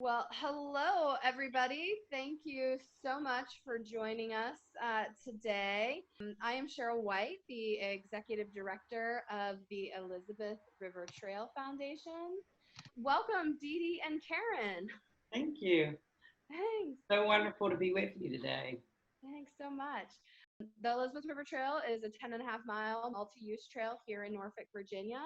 Well, hello, everybody. Thank you so much for joining us today. I am Cheryl White, the Executive Director of the Elizabeth River Trail Foundation. Welcome, DeeDee and Karen. Thank you. Thanks. So wonderful to be with you today. Thanks so much. The Elizabeth River Trail is a 10.5 mile multi-use trail here in Norfolk, Virginia.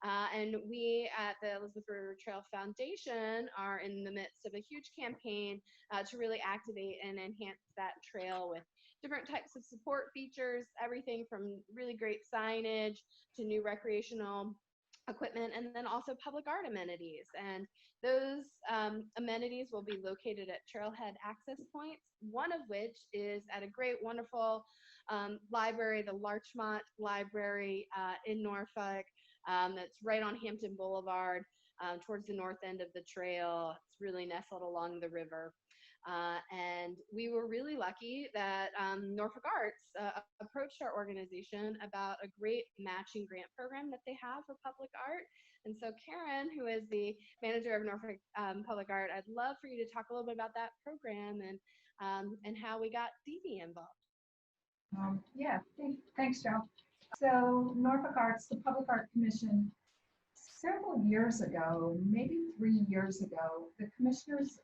And we at the Elizabeth River Trail Foundation are in the midst of a huge campaign to really activate and enhance that trail with different types of support features, everything from really great signage to new recreational equipment, and then also public art amenities. And those amenities will be located at trailhead access points, one of which is at a great, wonderful library, the Larchmont Library in Norfolk. That's right on Hampton Boulevard towards the north end of the trail. It's really nestled along the river. And we were really lucky that Norfolk Arts approached our organization about a great matching grant program that they have for public art. And so Karen, who is the manager of Norfolk Public Art, I'd love for you to talk a little bit about that program and how we got DeeDee involved. Thanks, Joe. So Norfolk Arts, the Public Art Commission, several years ago, maybe 3 years ago, the commissioners,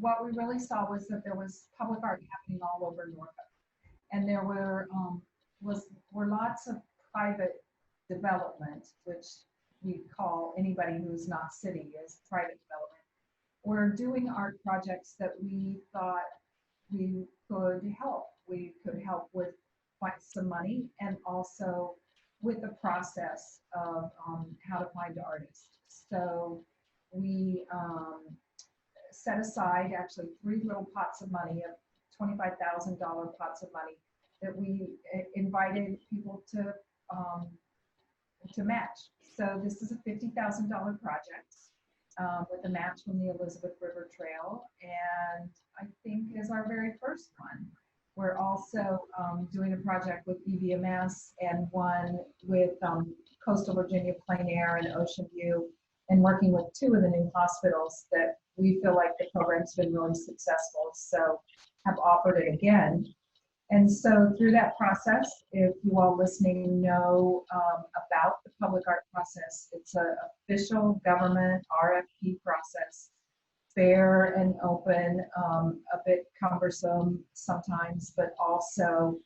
what we really saw was that there was public art happening all over Norfolk. And there were lots of private development, which we call anybody who's not city as private development. We're doing art projects that we thought we could help. We could help with some money and also with the process of how to find artists. So we set aside actually 3 little pots of money, of $25,000 pots of money that we invited people to match. So this is a $50,000 project with a match from the Elizabeth River Trail, and I think is our very first one. We're also doing a project with EVMS and one with Coastal Virginia Plain Air and Ocean View, and working with 2 of the new hospitals that we feel like the program's been really successful, so have offered it again. And so through that process, if you all listening know about the public art process, it's an official government RFP process, fair and open, a bit cumbersome sometimes, but also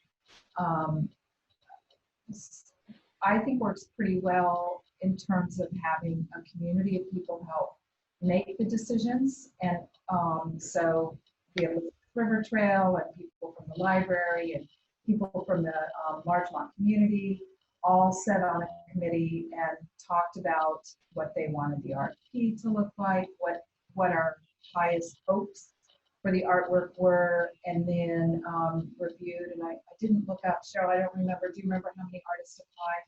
I think works pretty well in terms of having a community of people help make the decisions. And so we have the River Trail and people from the library and people from the Larchmont community all sat on a committee and talked about what they wanted the RFP to look like, what our highest hopes for the artwork were, and then reviewed. And I didn't look up, Cheryl, I don't remember. Do you remember how many artists applied?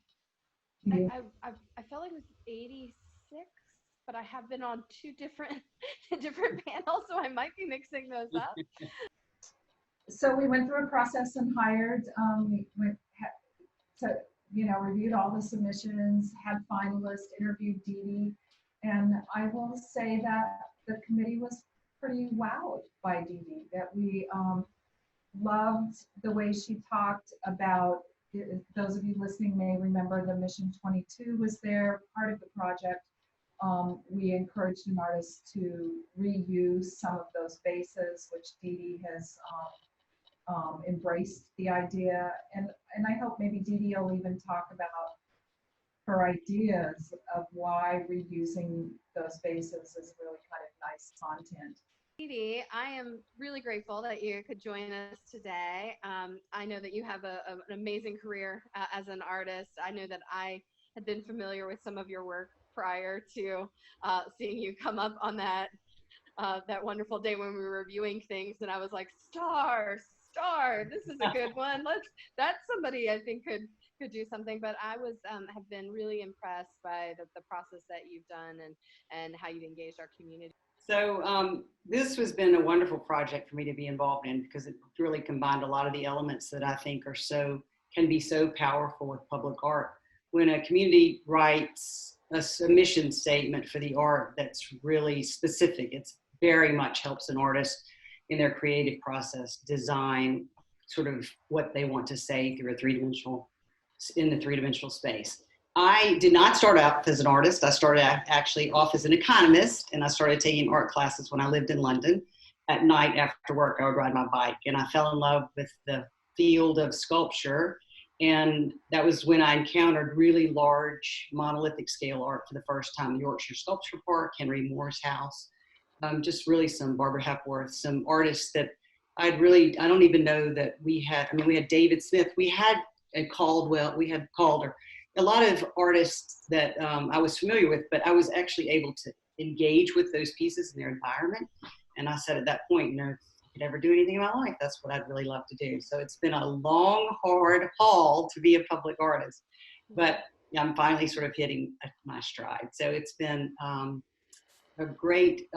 I felt like it was 86, but I have been on 2 different panels, so I might be mixing those up. So we went through a process and hired, reviewed all the submissions, had finalists, interviewed DeeDee, and I will say that the committee was pretty wowed by DeeDee, that we loved the way she talked about. Those of you listening may remember the Mission 22 was there, part of the project. We encouraged an artist to reuse some of those spaces, which DeeDee has embraced the idea. And I hope maybe DeeDee will even talk about her ideas of why reusing those spaces is really kind of nice content. DeeDee, I am really grateful that you could join us today. I know that you have an amazing career as an artist. I know that I had been familiar with some of your work prior to seeing you come up on that wonderful day when we were reviewing things, and I was like, star, this is a good one. That's somebody I think could do something. But I have been really impressed by the process that you've done and how you've engaged our community. So this has been a wonderful project for me to be involved in, because it really combined a lot of the elements that I think can be so powerful with public art. When a community writes a mission statement for the art that's really specific, it's very much helps an artist in their creative process design sort of what they want to say through in the three-dimensional space. I did not start out as an artist. I started actually off as an economist, and I started taking art classes when I lived in London. At night after work, I would ride my bike, and I fell in love with the field of sculpture. And that was when I encountered really large monolithic scale art for the first time. Yorkshire Sculpture Park, Henry Moore's house, just really some Barbara Hepworth, some artists that I don't even know that we had. I mean, we had David Smith, we had a Caldwell, we had Calder, a lot of artists that I was familiar with, but I was actually able to engage with those pieces in their environment. And I said at that point, if I could ever do anything in my life, that's what I'd really love to do. So it's been a long, hard haul to be a public artist, but I'm finally sort of hitting my stride. So it's been a great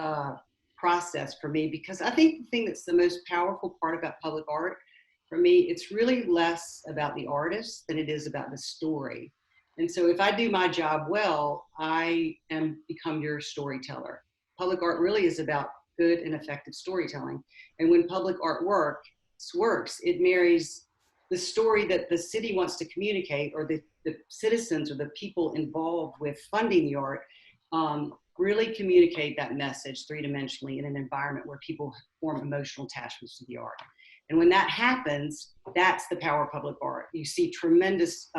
process for me, because I think the thing that's the most powerful part about public art, for me, it's really less about the artist than it is about the story. And so if I do my job well, I become your storyteller. Public art really is about good and effective storytelling. And when public art works, it marries the story that the city wants to communicate, or the citizens or the people involved with funding the art, really communicate that message three-dimensionally in an environment where people form emotional attachments to the art. And when that happens, that's the power of public art. You see tremendous,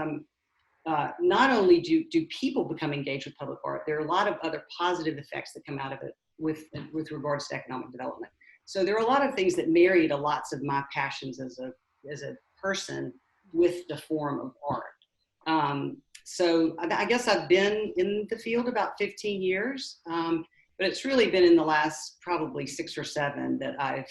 not only do people become engaged with public art, there are a lot of other positive effects that come out of it with regards to economic development. So there are a lot of things that married lots of my passions as a person with the form of art. So I guess I've been in the field about 15 years, but it's really been in the last probably 6 or 7 that I've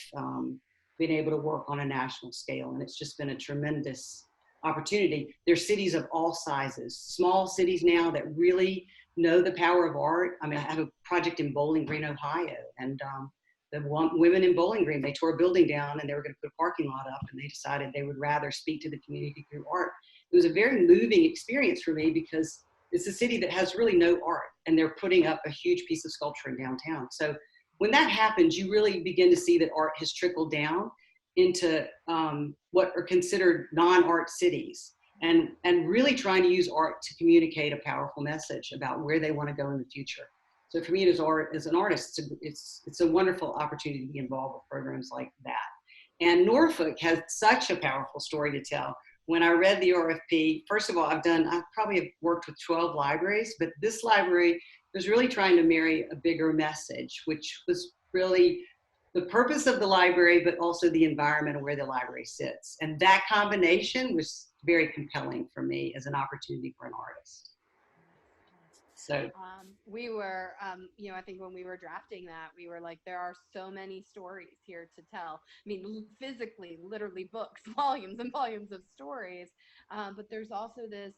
been able to work on a national scale. And it's just been a tremendous opportunity. There's cities of all sizes, small cities now that really know the power of art. I mean, I have a project in Bowling Green, Ohio, and the women in Bowling Green, they tore a building down and they were going to put a parking lot up, and they decided they would rather speak to the community through art. It was a very moving experience for me, because it's a city that has really no art, and they're putting up a huge piece of sculpture in downtown. So when that happens, you really begin to see that art has trickled down into what are considered non-art cities, and really trying to use art to communicate a powerful message about where they want to go in the future. So for me, as an artist, it's a wonderful opportunity to be involved with programs like that. And Norfolk has such a powerful story to tell. When I read the RFP, first of all, I probably have worked with 12 libraries, but this library was really trying to marry a bigger message, which was really the purpose of the library, but also the environment where the library sits. And that combination was very compelling for me as an opportunity for an artist. So we were, I think when we were drafting that, we were like, there are so many stories here to tell. I mean, physically, literally books, volumes and volumes of stories. But there's also this,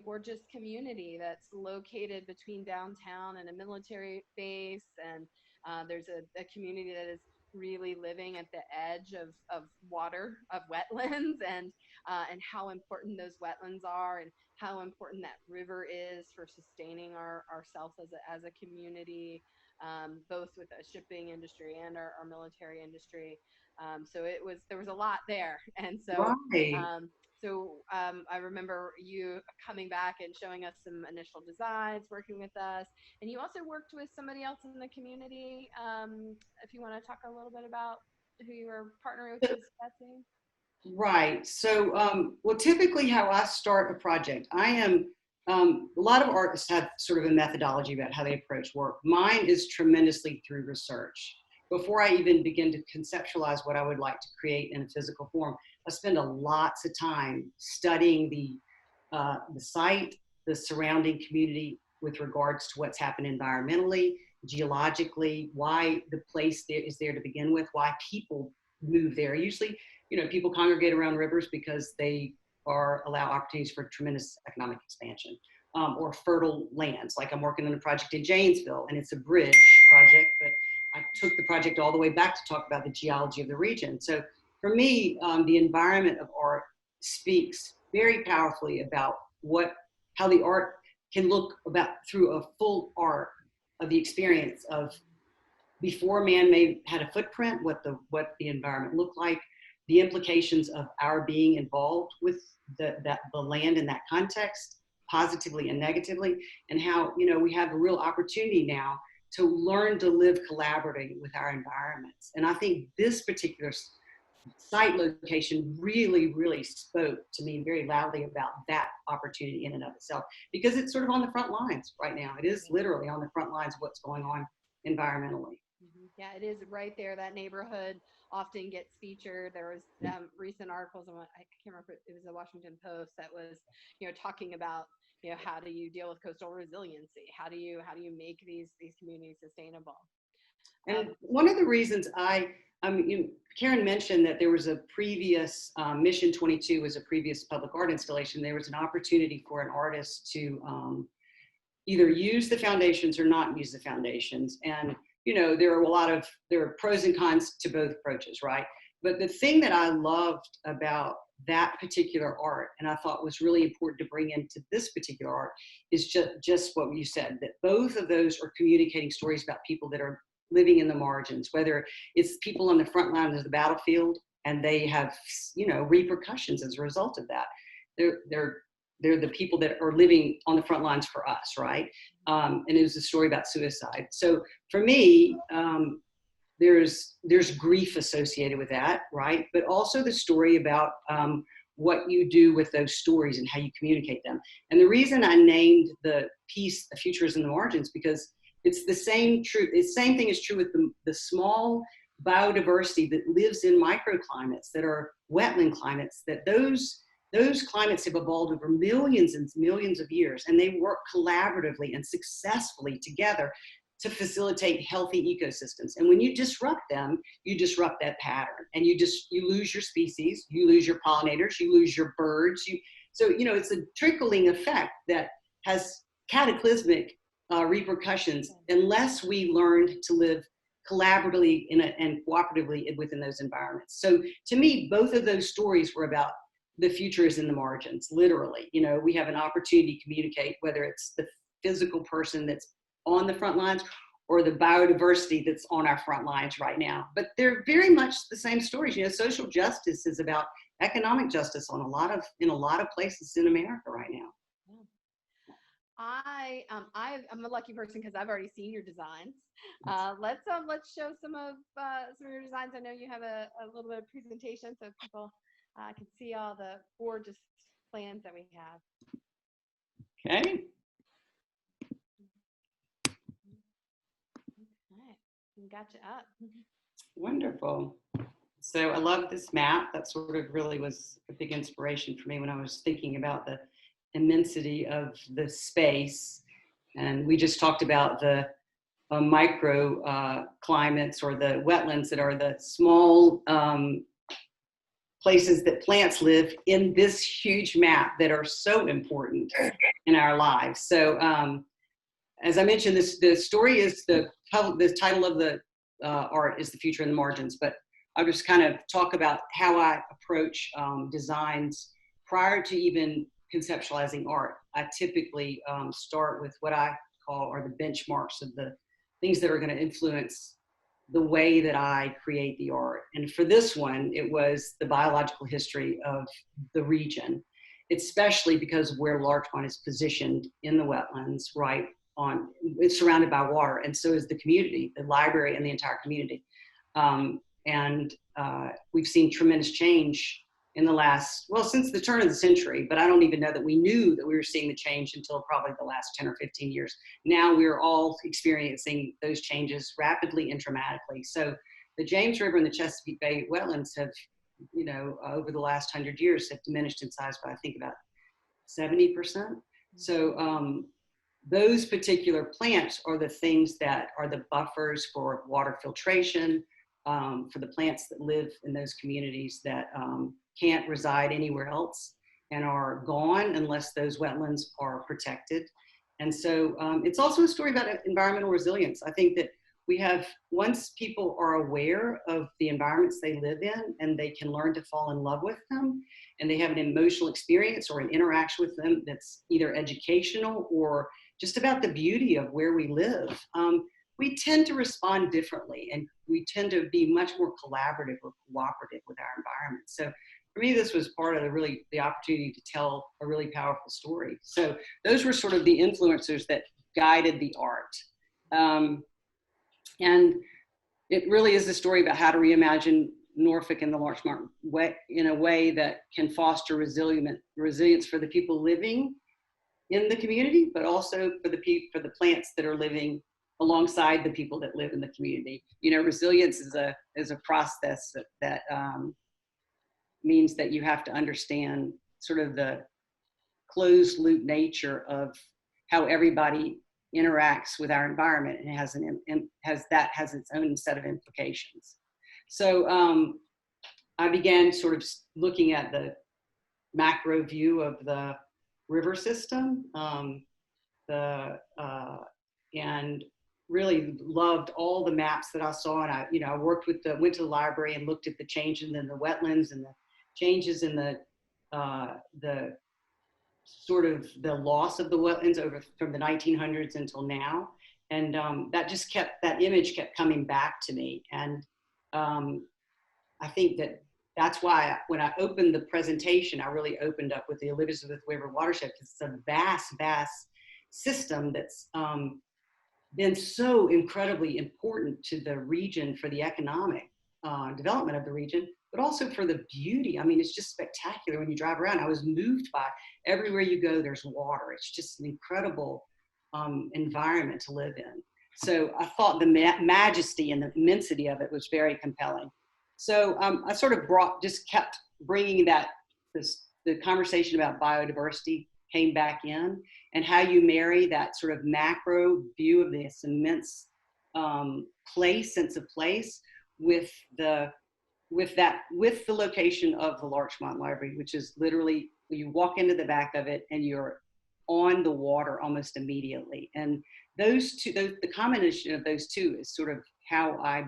gorgeous community that's located between downtown and a military base. And there's a community that is really living at the edge of water, of wetlands, and how important those wetlands are, and how important that river is for sustaining ourselves as a community, both with the shipping industry and our military industry. So there was a lot there. And so, right. I remember you coming back and showing us some initial designs, working with us, and you also worked with somebody else in the community. If you want to talk a little bit about who you were partnering with, Betsy. Right. So, well, typically how I start a project, a lot of artists have sort of a methodology about how they approach work. Mine is tremendously through research. Before I even begin to conceptualize what I would like to create in a physical form, I spend lots of time studying the site, the surrounding community with regards to what's happened environmentally, geologically, why the place is there to begin with, why people move there. Usually, people congregate around rivers because they allow opportunities for tremendous economic expansion, or fertile lands. Like I'm working on a project in Janesville, and it's a bridge project, but I took the project all the way back to talk about the geology of the region. So for me, the environment of art speaks very powerfully about how the art can look through a full arc of the experience of before man had a footprint, what the environment looked like, the implications of our being involved with the land in that context, positively and negatively, and how, you know, we have a real opportunity now to learn to live collaboratively with our environments. And I think this particular site location really, really spoke to me very loudly about that opportunity in and of itself, because it's sort of on the front lines right now. It is literally on the front lines of what's going on environmentally. Yeah, it is right there. That neighborhood often gets featured. There was recent articles on, I can't remember, it was the Washington Post that was, you know, talking about, you know, how do you deal with coastal resiliency? How do you make these communities sustainable? And one of the reasons Karen mentioned that there was a previous, Mission 22 was a previous public art installation. There was an opportunity for an artist to either use the foundations or not use the foundations. And, you know, there are pros and cons to both approaches, right? But the thing that I loved about that particular art, and I thought was really important to bring into this particular art, is just what you said, that both of those are communicating stories about people that are living in the margins, whether it's people on the front line of the battlefield and they have, you know, repercussions as a result of that. They're the people that are living on the front lines for us, right? And it was a story about suicide. So for me, there's grief associated with that, right? But also the story about what you do with those stories and how you communicate them. And the reason I named the piece "The Future is in the Margins" because it's the same thing is true with the small biodiversity that lives in microclimates that are wetland climates, that those climates have evolved over millions and millions of years, and they work collaboratively and successfully together to facilitate healthy ecosystems. And when you disrupt them, you disrupt that pattern, and you lose your species, you lose your pollinators, you lose your birds. So, you know, it's a trickling effect that has cataclysmic repercussions unless we learned to live collaboratively and cooperatively within those environments. So to me, both of those stories were about the future is in the margins, literally. You know, we have an opportunity to communicate, whether it's the physical person that's on the front lines or the biodiversity that's on our front lines right now. But they're very much the same stories. You know, social justice is about economic justice in a lot of places in America right now. I'm a lucky person because I've already seen your designs. Let's show some of your designs. I know you have a little bit of presentation so people can see all the gorgeous plans that we have. Okay. Got you up. Wonderful. So I love this map. That sort of really was a big inspiration for me when I was thinking about the immensity of the space. And we just talked about the micro climates or the wetlands that are the small places that plants live in this huge map that are so important in our lives. So as I mentioned, the story is the title of the art is "The Future in the Margins," but I'll just kind of talk about how I approach designs prior to even conceptualizing art. I typically start with what I call are the benchmarks of the things that are going to influence the way that I create the art. And for this one, it was the biological history of the region, especially because of where Larchmont is positioned in the wetlands, right on, it's surrounded by water. And so is the community, the library and the entire community. We've seen tremendous change in the since the turn of the century, but I don't even know that we knew that we were seeing the change until probably the last 10 or 15 years. Now we're all experiencing those changes rapidly and dramatically. So the James River and the Chesapeake Bay wetlands have, you know, over the last 100 years have diminished in size by, I think, about 70%. So those particular plants are the things that are the buffers for water filtration, for the plants that live in those communities that can't reside anywhere else and are gone unless those wetlands are protected. And so it's also a story about environmental resilience. I think that once people are aware of the environments they live in and they can learn to fall in love with them, and they have an emotional experience or an interaction with them that's either educational or just about the beauty of where we live, we tend to respond differently, and we tend to be much more collaborative or cooperative with our environment. So for me, this was part of the opportunity to tell a really powerful story. So those were sort of the influencers that guided the art. And it really is a story about how to reimagine Norfolk and the Larchmont way, in a way that can foster resilience for the people living in the community, but also for the plants that are living alongside the people that live in the community. You know, resilience is a process that means that you have to understand sort of the closed loop nature of how everybody interacts with our environment, and has its own set of implications. So I began sort of looking at the macro view of the river system, and really loved all the maps that I saw. And I went to the library and looked at the changes in the wetlands and the changes in the sort of the loss of the wetlands from the 1900s until now. And that image kept coming back to me. And I think that's why when I opened the presentation, I really opened up with the Elizabeth River watershed, because it's a vast, vast system that's been so incredibly important to the region for the economic development of the region, but also for the beauty. I mean, it's just spectacular when you drive around. I was moved by everywhere you go, there's water. It's just an incredible environment to live in. So I thought the majesty and the immensity of it was very compelling. So I sort of kept bringing the conversation about biodiversity came back in, and how you marry that sort of macro view of this immense sense of place with the location of the Larchmont Library, which is literally, you walk into the back of it and you're on the water almost immediately. And the combination of those two is sort of how I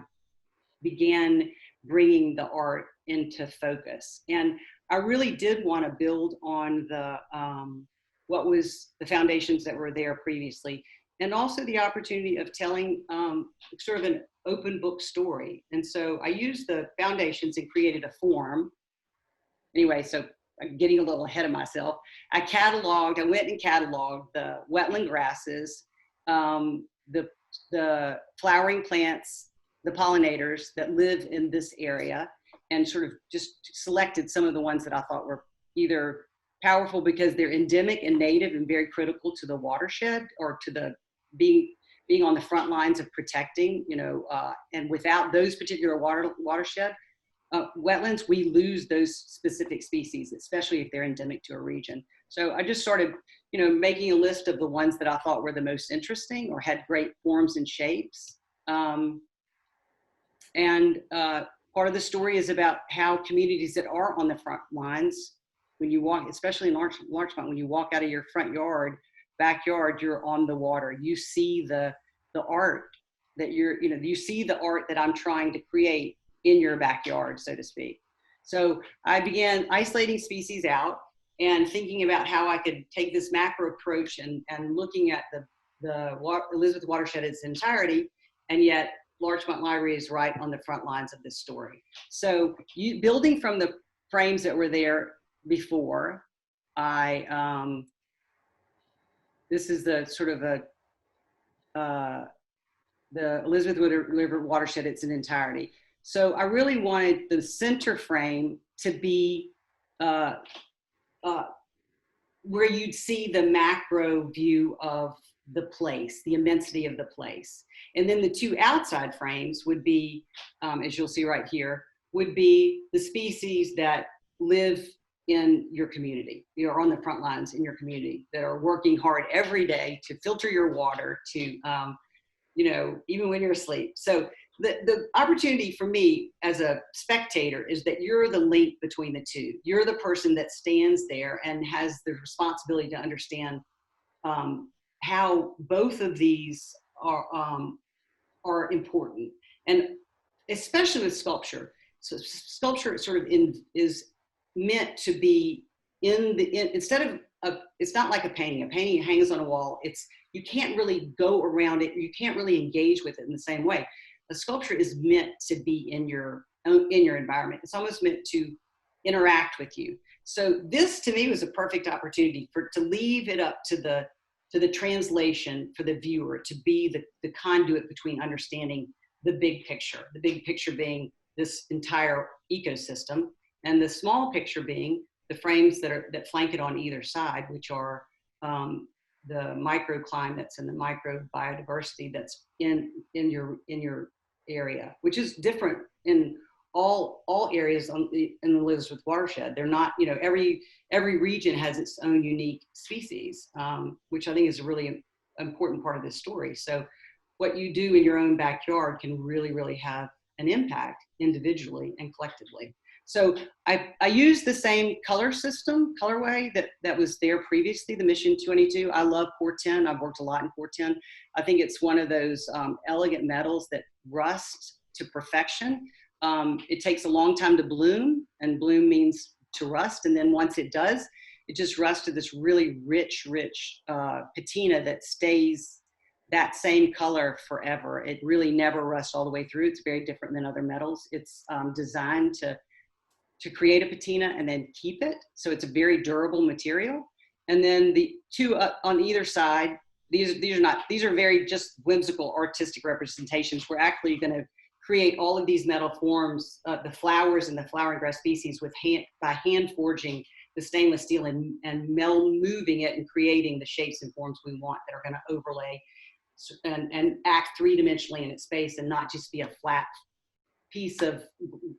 began bringing the art into focus. And I really did want to build on what was the foundations that were there previously, and also the opportunity of telling sort of an open book story. And so I used the foundations and created a form. Anyway, so I'm getting a little ahead of myself. I went and cataloged the wetland grasses, the flowering plants, the pollinators that live in this area, and sort of just selected some of the ones that I thought were either powerful because they're endemic and native and very critical to the watershed, or to the being on the front lines of protecting, and without those particular watershed wetlands, we lose those specific species, especially if they're endemic to a region. So I just started, making a list of the ones that I thought were the most interesting or had great forms and shapes. Part of the story is about how communities that are on the front lines, when you walk, especially in Larchmont, when you walk out of your backyard, you're on the water. You see the art that you see the art that I'm trying to create in your backyard, so to speak. So I began isolating species out and thinking about how I could take this macro approach and looking at the Elizabeth watershed in its entirety, and yet Larchmont Library is right on the front lines of this story. So building from the frames that were there before, this is the sort of the Elizabeth River watershed, it's in entirety. So I really wanted the center frame to be where you'd see the macro view of the place, the immensity of the place. And then the two outside frames would be, as you'll see right here, would be the species that live in your community. You're on the front lines in your community that are working hard every day to filter your water, to, even when you're asleep. So the opportunity for me as a spectator is that you're the link between the two. You're the person that stands there and has the responsibility to understand how both of these are important, and especially with sculpture. So sculpture sort of is meant to be instead of it's not like a painting. A painting hangs on a wall. You can't really go around it. You can't really engage with it in the same way. A sculpture is meant to be in your environment. It's almost meant to interact with you. So this, to me, was a perfect opportunity to leave it up to the translation for the viewer, to be the conduit between understanding the big picture being this entire ecosystem, and the small picture being the frames that flank it on either side, which are the microclimates and the micro biodiversity that's in your area, which is different in all areas in the Elizabeth watershed. They're not, every region has its own unique species, which I think is a really important part of this story. So what you do in your own backyard can really, really have an impact individually and collectively. So I used the same colorway that was there previously, the Mission 22. I love Core 10. I've worked a lot in Core 10. I think it's one of those elegant metals that rust to perfection. It takes a long time to bloom, and bloom means to rust. And then once it does, it just rusts to this really rich patina that stays that same color forever. It really never rusts all the way through. It's very different than other metals. It's designed to create a patina and then keep it. So it's a very durable material. And then the two on either side, these are very just whimsical artistic representations. We're actually going to create all of these metal forms, the flowers and the flowering grass species by hand forging the stainless steel and moving it and creating the shapes and forms we want that are going to overlay and act three-dimensionally in its space and not just be a flat piece of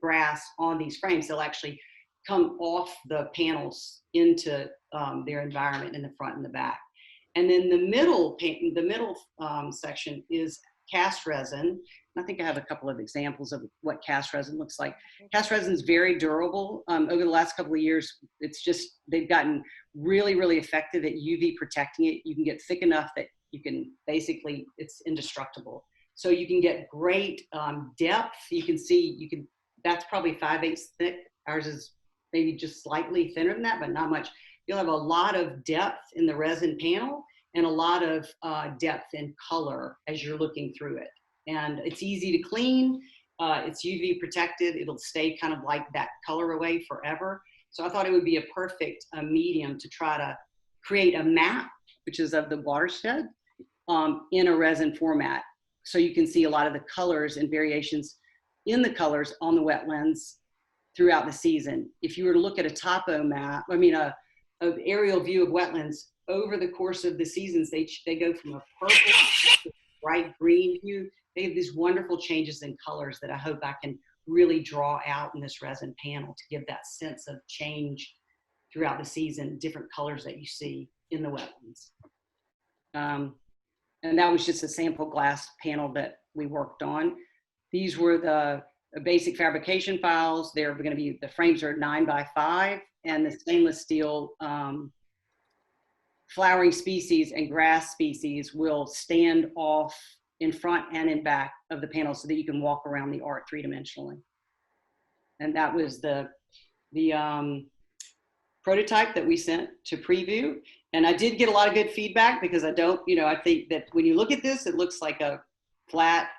grass on these frames. They'll actually come off the panels into their environment in the front and the back. And then the middle section is cast resin. And I think I have a couple of examples of what cast resin looks like. Cast resin is very durable. Over the last couple of years, they've gotten really, really effective at UV protecting it. You can get thick enough that you can it's indestructible. So you can get great depth. That's probably 5/8 thick. Ours is maybe just slightly thinner than that, but not much. You'll have a lot of depth in the resin panel and a lot of depth in color as you're looking through it. And it's easy to clean. It's UV protected. It'll stay kind of like that color away forever. So I thought it would be a perfect medium to try to create a map, which is of the watershed, in a resin format. So you can see a lot of the colors and variations in the colors on the wetlands throughout the season. If you were to look at a topo map, an aerial view of wetlands over the course of the seasons, they go from a purple to bright green hue. They have these wonderful changes in colors that I hope I can really draw out in this resin panel to give that sense of change throughout the season, different colors that you see in the wetlands. And that was just a sample glass panel that we worked on. These were the basic fabrication files. They're going to be, the frames are 9x5, and the stainless steel flowering species and grass species will stand off in front and in back of the panel so that you can walk around the art three-dimensionally. And that was the prototype that we sent to preview. And I did get a lot of good feedback because I think that when you look at this, it looks like a flat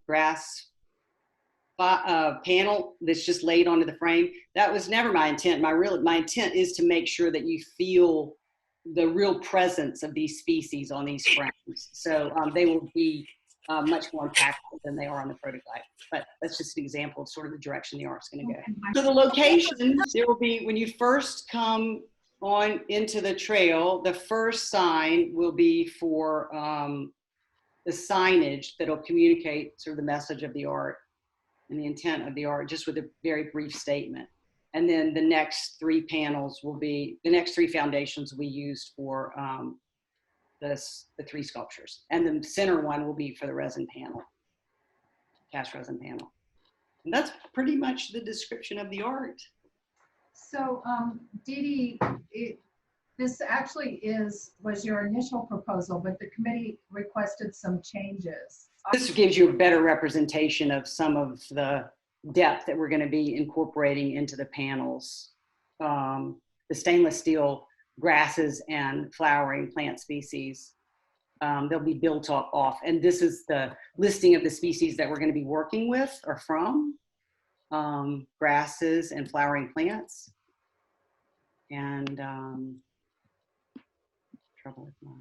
grass panel that's just laid onto the frame. That was never my intent. My intent is to make sure that you feel the real presence of these species on these frames. So they will be much more impactful than they are on the prototype. But that's just an example of sort of the direction the art's going to go. So the locations, there will be, when you first come on into the trail, the first sign will be for the signage that'll communicate sort of the message of the art and the intent of the art, just with a very brief statement. And then the next three panels will be, the next three foundations will be used for the three sculptures. And the center one will be for the resin panel, cast resin panel. And that's pretty much the description of the art. So DeeDee, this actually was your initial proposal, but the committee requested some changes. This gives you a better representation of some of the depth that we're going to be incorporating into the panels. The stainless steel grasses and flowering plant species. They'll be built off. And this is the listing of the species that we're going to be working with or from. Grasses and flowering plants. And trouble with my...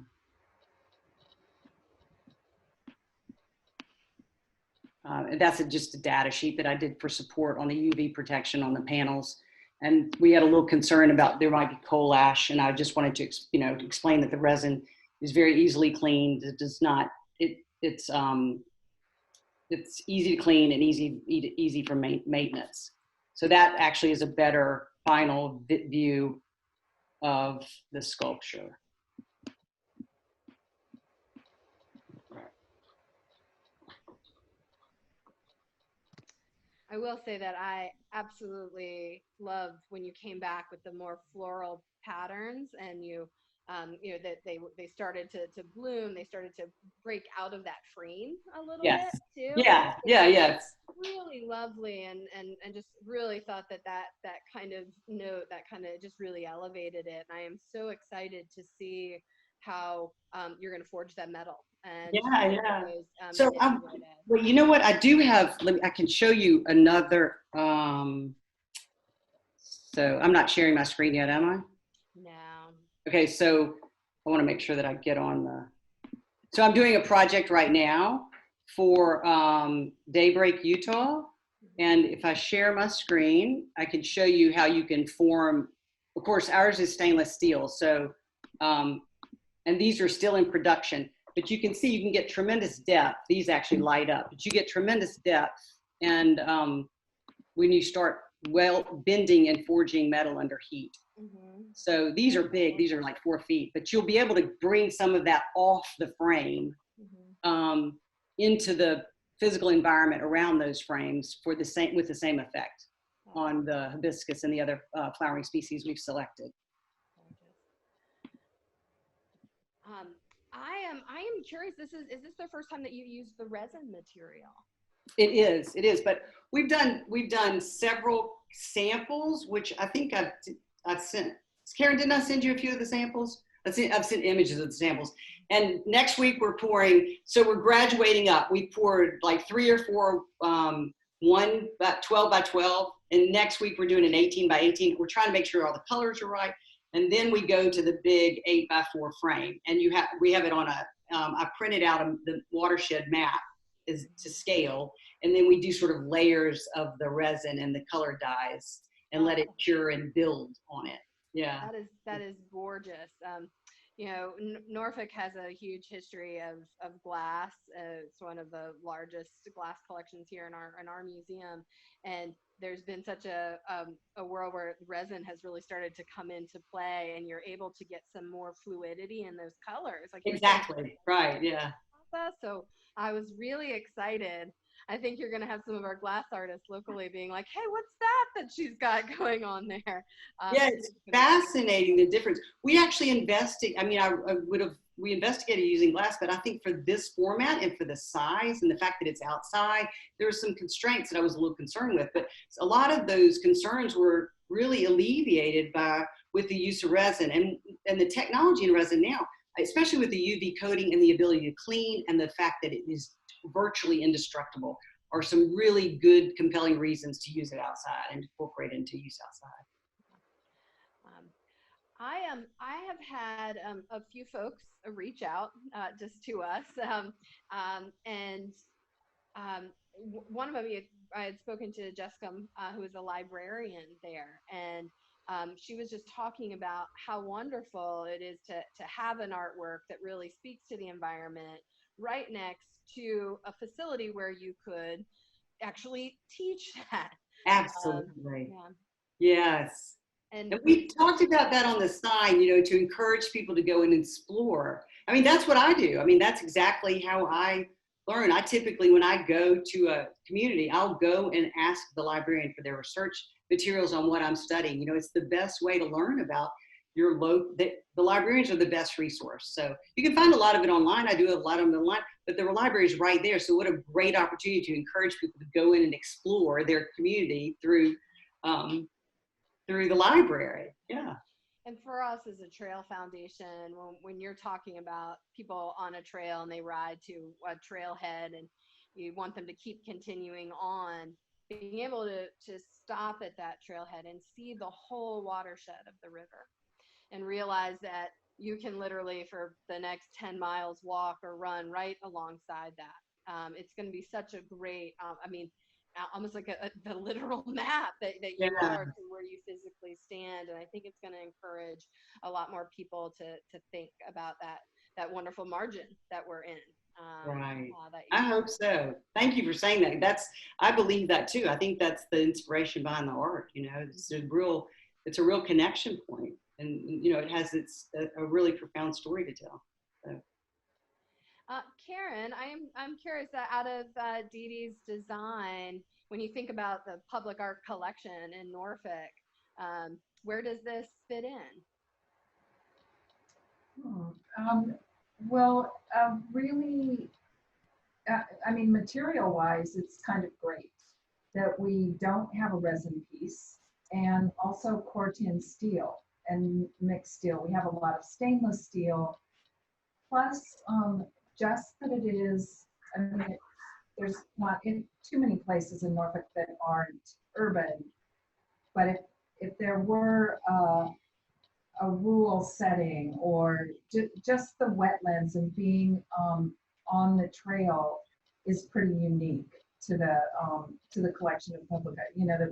and that's just a data sheet that I did for support on the UV protection on the panels. And we had a little concern about there might be coal ash, and I just wanted to, explain that the resin is very easily cleaned. It does not. It's easy to clean and easy for maintenance. So that actually is a better final view of the sculpture. I will say that I absolutely loved when you came back with the more floral patterns, and that they started to bloom. They started to break out of that frame a little bit too. Yes. Really lovely, and just really thought that kind of note, that kind of just really elevated it. And I am so excited to see how you're going to forge that metal. And those, so well, you know what, I do have, I can show you another, so I'm not sharing my screen yet, am I? No. Okay, so I want to make sure that I get on so I'm doing a project right now for Daybreak, Utah. And if I share my screen, I can show you how you can form, of course, ours is stainless steel. So, and these are still in production, but you can see you can get tremendous depth. These actually light up, but you get tremendous depth. And when you start bending and forging metal under heat. Mm-hmm. So these are big, these are like 4 feet, but you'll be able to bring some of that off the frame into the physical environment around those frames with the same effect on the hibiscus and the other flowering species we've selected. I am curious, is this the first time that you used the resin material? It is, but we've done several samples, which I think I've sent. Karen, didn't I send you a few of the samples? I've sent images of the samples. And next week we're pouring, so we're graduating up. We poured like 3 or 4, one about 12 by 12. And next week we're doing an 18 by 18. We're trying to make sure all the colors are right. And then we go to the big 8 by 4 frame. And we have it on I printed out the watershed map is to scale. And then we do sort of layers of the resin and the color dyes and let it cure and build on it. Yeah. That is gorgeous. Norfolk has a huge history of glass. It's one of the largest glass collections here in our museum, and there's been such a world where resin has really started to come into play, and you're able to get some more fluidity in those colors. Like exactly right, yeah. So I was really excited. I think you're going to have some of our glass artists locally being like, hey, what's that she's got going on there? Yeah, it's fascinating, the difference. We actually we investigated using glass, but I think for this format and for the size and the fact that it's outside, there were some constraints that I was a little concerned with, but a lot of those concerns were really alleviated with the use of resin and the technology in resin now, especially with the UV coating and the ability to clean and the fact that it is virtually indestructible, are some really good, compelling reasons to use it outside and incorporate it into use outside. I have had a few folks reach out just to us, one of them, I had spoken to Jessica, who is a librarian there, and she was just talking about how wonderful it is to have an artwork that really speaks to the environment right next to a facility where you could actually teach that. Absolutely. Yes. And we talked about that on the sign, to encourage people to go and explore. I mean, that's what I do. I mean, that's exactly how I learn. I typically, when I go to a community, I'll go and ask the librarian for their research materials on what I'm studying. It's the best way to learn about the librarians are the best resource. So you can find a lot of it online. I do a lot of them online, but the library is right there. So what a great opportunity to encourage people to go in and explore their community through the library. Yeah. And for us as a trail foundation, when you're talking about people on a trail and they ride to a trailhead and you want them to keep continuing on, being able to stop at that trailhead and see the whole watershed of the river and realize that you can literally for the next 10 miles walk or run right alongside that. It's going to be such a great, almost like the literal map that you are to where you physically stand. And I think it's going to encourage a lot more people to think about that wonderful margin that we're in. Right. I hope so. Thank you for saying that. I believe that too. I think that's the inspiration behind the art. You know, it's a real connection point, and you know, it has a really profound story to tell. So. Karen, I'm curious that out of DeeDee's design, when you think about the public art collection in Norfolk, where does this fit in? Really, I mean, material-wise, it's kind of great that we don't have a resin piece, and also Corten steel and mixed steel. We have a lot of stainless steel, plus just that it is, I mean, there's not in too many places in Norfolk that aren't urban, but if there were a rural setting or just the wetlands and being on the trail is pretty unique to the collection of public art. You know, that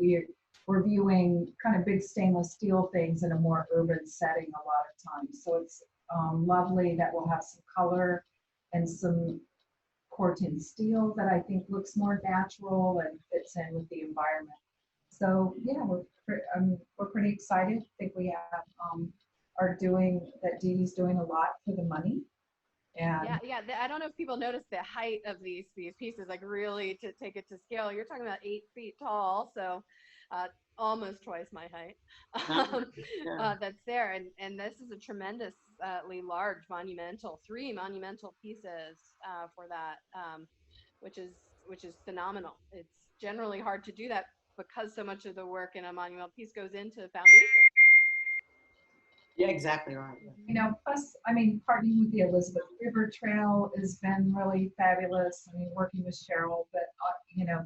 we're viewing kind of big stainless steel things in a more urban setting a lot of times. So it's lovely that we'll have some color and some Corten steel that I think looks more natural and fits in with the environment. So yeah, we're pretty excited. I think we have DeeDee's doing a lot for the money. And yeah. I don't know if people notice the height of these pieces, like really to take it to scale. You're talking about 8 feet tall, so almost twice my height. That's there, and this is a tremendously large monumental, 3 monumental pieces for that, which is phenomenal. It's generally hard to do that because so much of the work in a monumental piece goes into foundation. Yeah, exactly right. You know, plus, I mean, partnering with the Elizabeth River Trail has been really fabulous. I mean, working with Cheryl, but you know,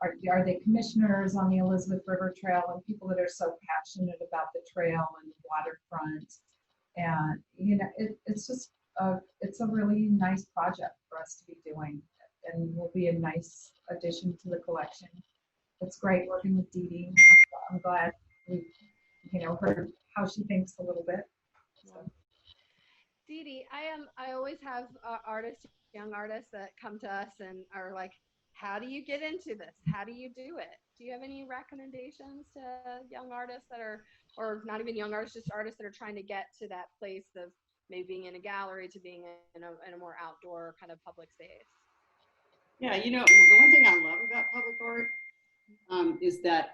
are they commissioners on the Elizabeth River Trail and people that are so passionate about the trail and the waterfront, and you know, it's just it's a really nice project for us to be doing, and will be a nice addition to the collection. It's great working with DeeDee. I'm glad we, you know, heard how she thinks a little bit. So. DeeDee, I always have young artists that come to us and are like, how do you get into this? How do you do it? Do you have any recommendations to young artists that are, or not even young artists, just artists that are trying to get to that place of maybe being in a gallery to being in a more outdoor kind of public space? Yeah, you know, the one thing I love about public art is that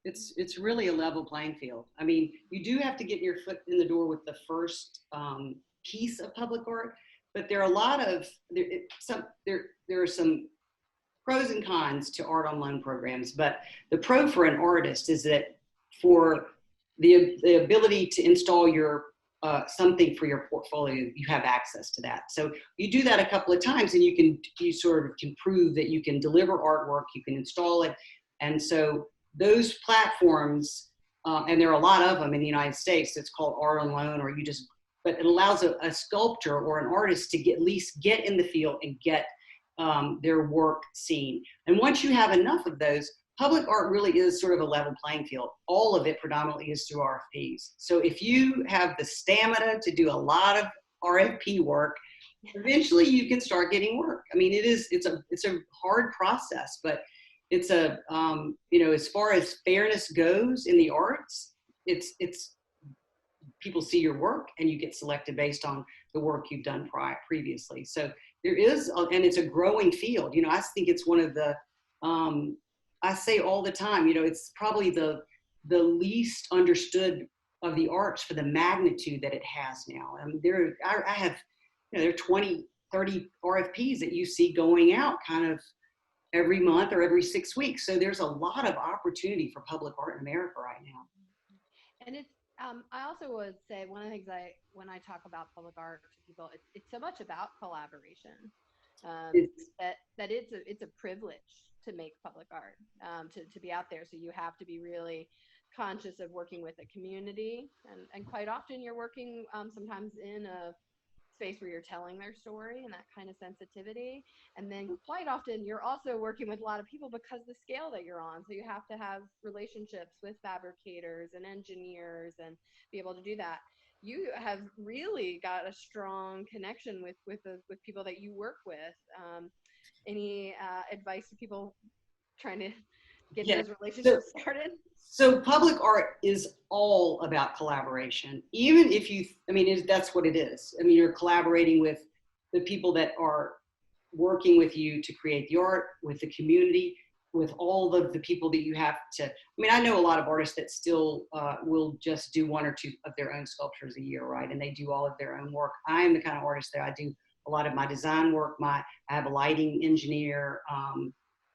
it's really a level playing field. I mean, you do have to get your foot in the door with the first piece of public art, but there are a lot of there are some pros and cons to art on loan programs. But the pro for an artist is that for the ability to install your something for your portfolio, you have access to that. So you do that a couple of times, and you sort of can prove that you can deliver artwork, you can install it, and so those platforms, and there are a lot of them in the United States. It's called Art on Loan, but it allows a sculptor or an artist to at least get in the field and get their work seen. And once you have enough of those, public art really is sort of a level playing field. All of it predominantly is through RFPs. So if you have the stamina to do a lot of RFP work, eventually you can start getting work. I mean, it's a hard process, but it's you know, as far as fairness goes in the arts, it's people see your work and you get selected based on the work you've done previously. So there is, and it's a growing field. You know, I think it's one of the, I say all the time, you know, it's probably the least understood of the arts for the magnitude that it has now. I mean, I have, you know, there are 20, 30 RFPs that you see going out kind of every month or every 6 weeks. So there's a lot of opportunity for public art in America right now. And I also would say one of the things when I talk about public art to people, it's so much about collaboration. It's, That it's a privilege to make public art, to be out there. So you have to be really conscious of working with a community, and quite often you're working sometimes in a space where you're telling their story and that kind of sensitivity. And then quite often you're also working with a lot of people because the scale that you're on. So you have to have relationships with fabricators and engineers and be able to do that. You have really got a strong connection with people that you work with. Any advice to people trying to get yeah. those relationships started? So public art is all about collaboration. Even if you, I mean, that's what it is. I mean, you're collaborating with the people that are working with you to create the art, with the community, with all of the people that you have to. I mean, I know a lot of artists that still will just do one or two of their own sculptures a year, right? And they do all of their own work. I am the kind of artist that I do a lot of my design work. I have a lighting engineer. I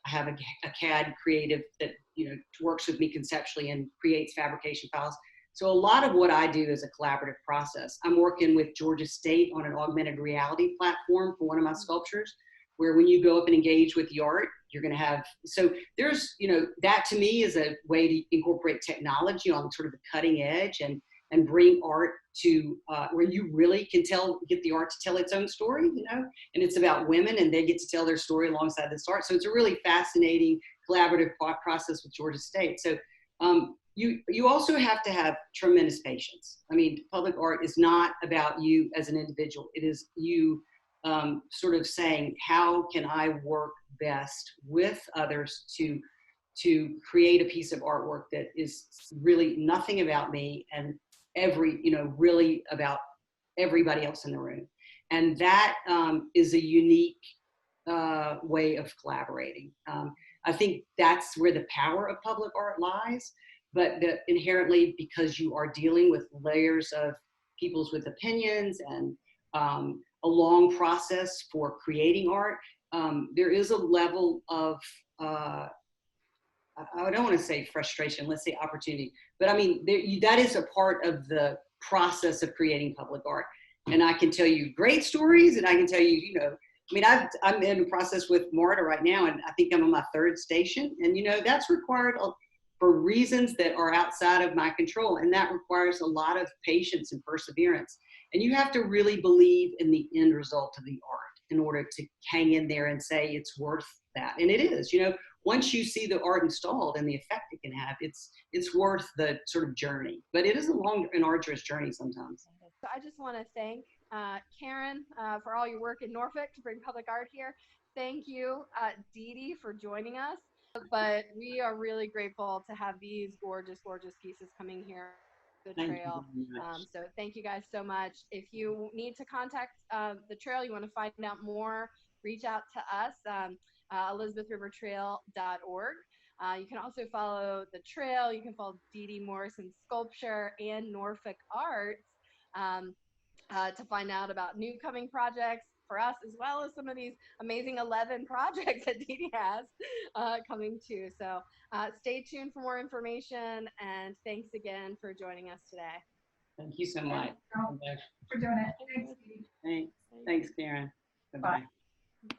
have a CAD creative that, you know, works with me conceptually and creates fabrication files. So a lot of what I do is a collaborative process. I'm working with Georgia State on an augmented reality platform for one of my sculptures, where when you go up and engage with the art, you're going to have, so there's, you know, that to me is a way to incorporate technology on sort of the cutting edge and bring art to where you really can get the art to tell its own story, you know, and it's about women and they get to tell their story alongside this art. So it's a really fascinating collaborative process with Georgia State. So you also have to have tremendous patience. I mean, public art is not about you as an individual. It is you sort of saying, how can I work best with others to create a piece of artwork that is really nothing about me and really about everybody else in the room. And that is a unique way of collaborating. I think that's where the power of public art lies, but inherently, because you are dealing with layers of people's with opinions and a long process for creating art, there is a level of I don't want to say frustration, let's say opportunity. But I mean, that is a part of the process of creating public art. And I can tell you great stories, and I can tell you, you know, I mean, I'm in a process with Marta right now, and I think I'm on my third station. And, you know, that's required for reasons that are outside of my control. And that requires a lot of patience and perseverance. And you have to really believe in the end result of the art in order to hang in there and say it's worth that. And it is, you know, once you see the art installed and the effect it can have, it's worth the sort of journey. But it is a long and arduous journey sometimes. So I just want to thank Karen for all your work in Norfolk to bring public art here. Thank you, DeeDee, for joining us. But we are really grateful to have these gorgeous, gorgeous pieces coming here the trail. So thank you guys so much. If you need to contact the trail, you want to find out more, reach out to us, ElizabethRiverTrail.org. You can also follow the trail. You can follow DeeDee Morrison Sculpture and Norfolk Arts to find out about new coming projects for us, as well as some of these amazing 11 projects that DeeDee has coming too. So stay tuned for more information, and thanks again for joining us today. Thank you so much. For doing it. Thanks, Dee. Thanks, Karen. Bye-bye. Bye.